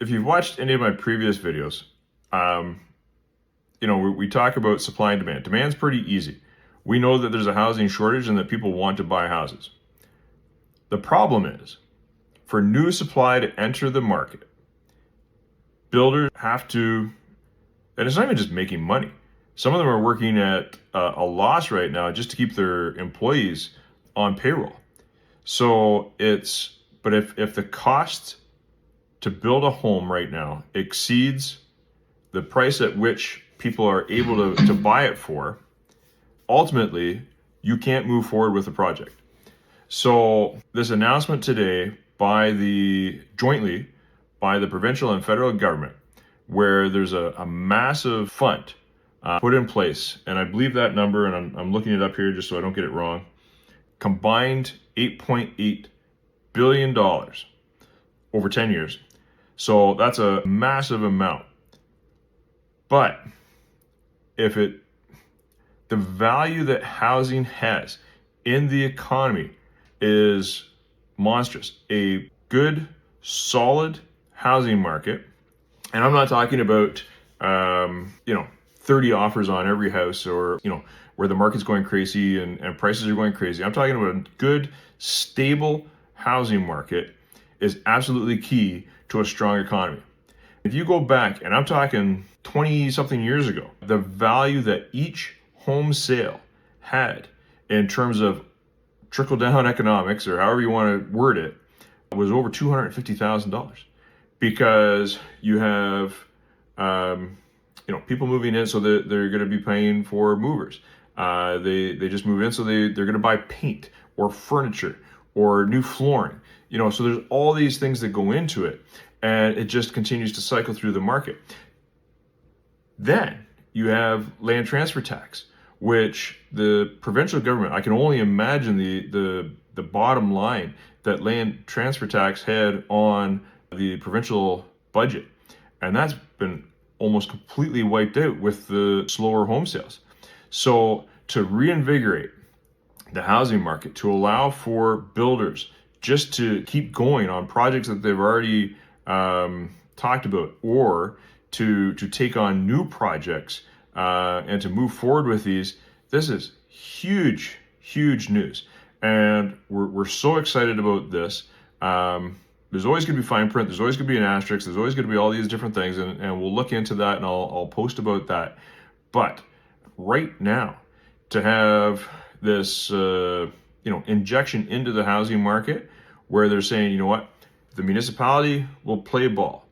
If you've watched any of my previous videos, um, we talk about supply and demand. Demand's pretty easy. We know that there's a housing shortage and that people want to buy houses. The problem is, for new supply to enter the market, builders have to, and it's not even just making money. Some of them are working at a loss right now just to keep their employees on payroll. But if the cost to build a home right now exceeds the price at which people are able to buy it for, ultimately, you can't move forward with the project. So this announcement today jointly by the provincial and federal government, where there's a massive fund put in place, and I believe that number, and I'm looking it up here just so I don't get it wrong, combined $8.8 billion over 10 years. So that's a massive amount. But the value that housing has in the economy is monstrous. A good, solid housing market, and I'm not talking about 30 offers on every house, or where the market's going crazy and prices are going crazy. I'm talking about a good, stable housing market is absolutely key to a strong economy. If you go back, and I'm talking 20 something years ago, the value that each home sale had in terms of trickle down economics, or however you want to word it, was over $250,000, because you have people moving in, so they're going to be paying for movers. They just move in, so they're going to buy paint or furniture or new flooring. So there's all these things that go into it, and it just continues to cycle through the market. Then you have land transfer tax, which the provincial government, I can only imagine the bottom line that land transfer tax had on the provincial budget. And that's been almost completely wiped out with the slower home sales. So to reinvigorate the housing market, to allow for builders just to keep going on projects that they've already talked about, or to take on new projects and to move forward with these, this is huge, huge news. And we're so excited about this. There's always going to be fine print. There's always going to be an asterisk. There's always going to be all these different things, and we'll look into that, and I'll post about that. But right now, to have this injection into the housing market, where they're saying, you know what, the municipality will play ball,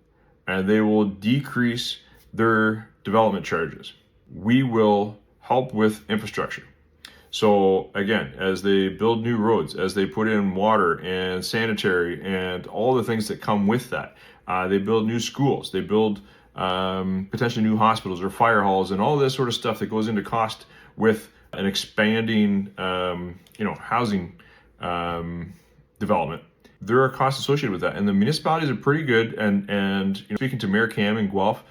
and they will decrease their development charges. We will help with infrastructure. So again, as they build new roads, as they put in water and sanitary and all the things that come with that, they build new schools, they build potentially new hospitals or fire halls, and all this sort of stuff that goes into cost with an expanding housing development. There are costs associated with that, and the municipalities are pretty good. And speaking to Mayor Cam in Guelph,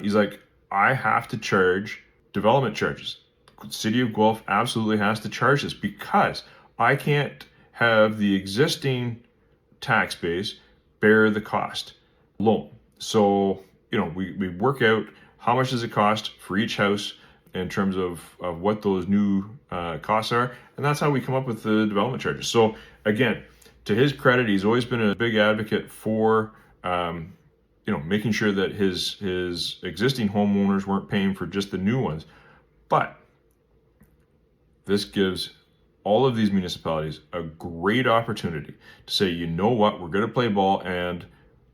he's like, I have to charge development charges. The city of Guelph absolutely has to charge this, because I can't have the existing tax base bear the cost alone. So we work out how much does it cost for each house in terms of what those new costs are, and that's how we come up with the development charges. So again, to his credit, he's always been a big advocate for making sure that his existing homeowners weren't paying for just the new ones. But this gives all of these municipalities a great opportunity to say, you know what, we're going to play ball, and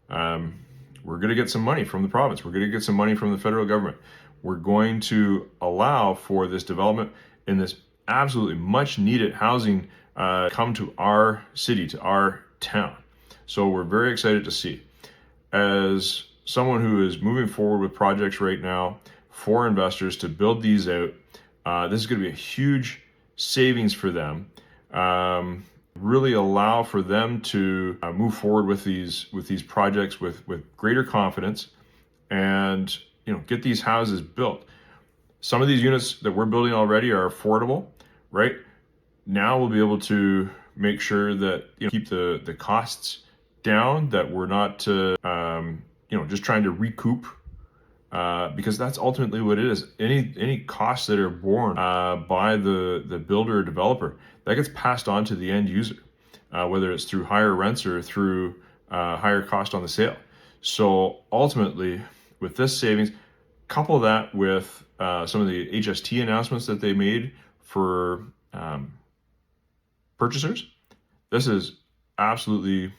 we're going to get some money from the province. We're going to get some money from the federal government. We're going to allow for this development in this absolutely much needed housing come to our city, to our town. So we're very excited to see. As someone who is moving forward with projects right now for investors to build these out, this is going to be a huge savings for them. Really allow for them to move forward with these projects with greater confidence, and get these houses built. Some of these units that we're building already are affordable, right? Now we'll be able to make sure that keep the costs down, that we're not just trying to recoup, because that's ultimately what it is. Any costs that are borne by the builder or developer, that gets passed on to the end user, whether it's through higher rents or through higher cost on the sale. So ultimately, with this savings, couple that with some of the HST announcements that they made for purchasers, this is absolutely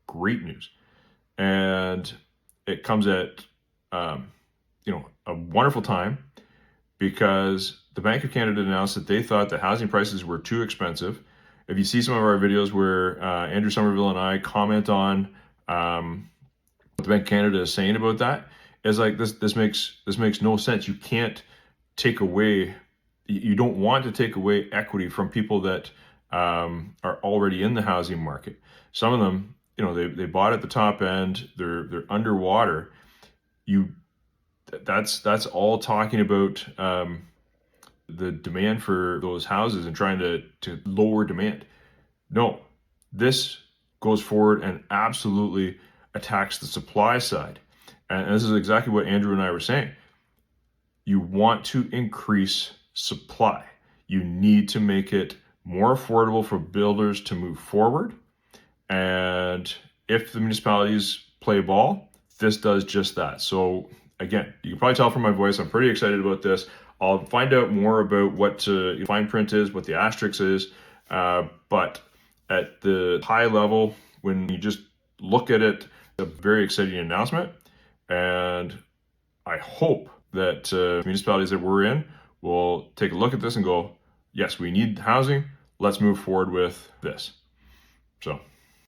great news. And it comes at a wonderful time, because the Bank of Canada announced that they thought that housing prices were too expensive. If you see some of our videos where Andrew Somerville and I comment on what the Bank of Canada is saying about that, is like this makes no sense. You can't take away, you don't want to take away equity from people that are already in the housing market. Some of them, they bought at the top end, they're underwater. That's all talking about the demand for those houses and trying to lower demand. No, this goes forward and absolutely attacks the supply side. And this is exactly what Andrew and I were saying. You want to increase supply. You need to make it more affordable for builders to move forward. And if the municipalities play ball, this does just that. So again, you can probably tell from my voice, I'm pretty excited about this. I'll find out more about what fine print is, what the asterisk is. But at the high level, when you just look at it, a very exciting announcement. And I hope that municipalities that we're in will take a look at this and go, yes, we need housing. Let's move forward with this. So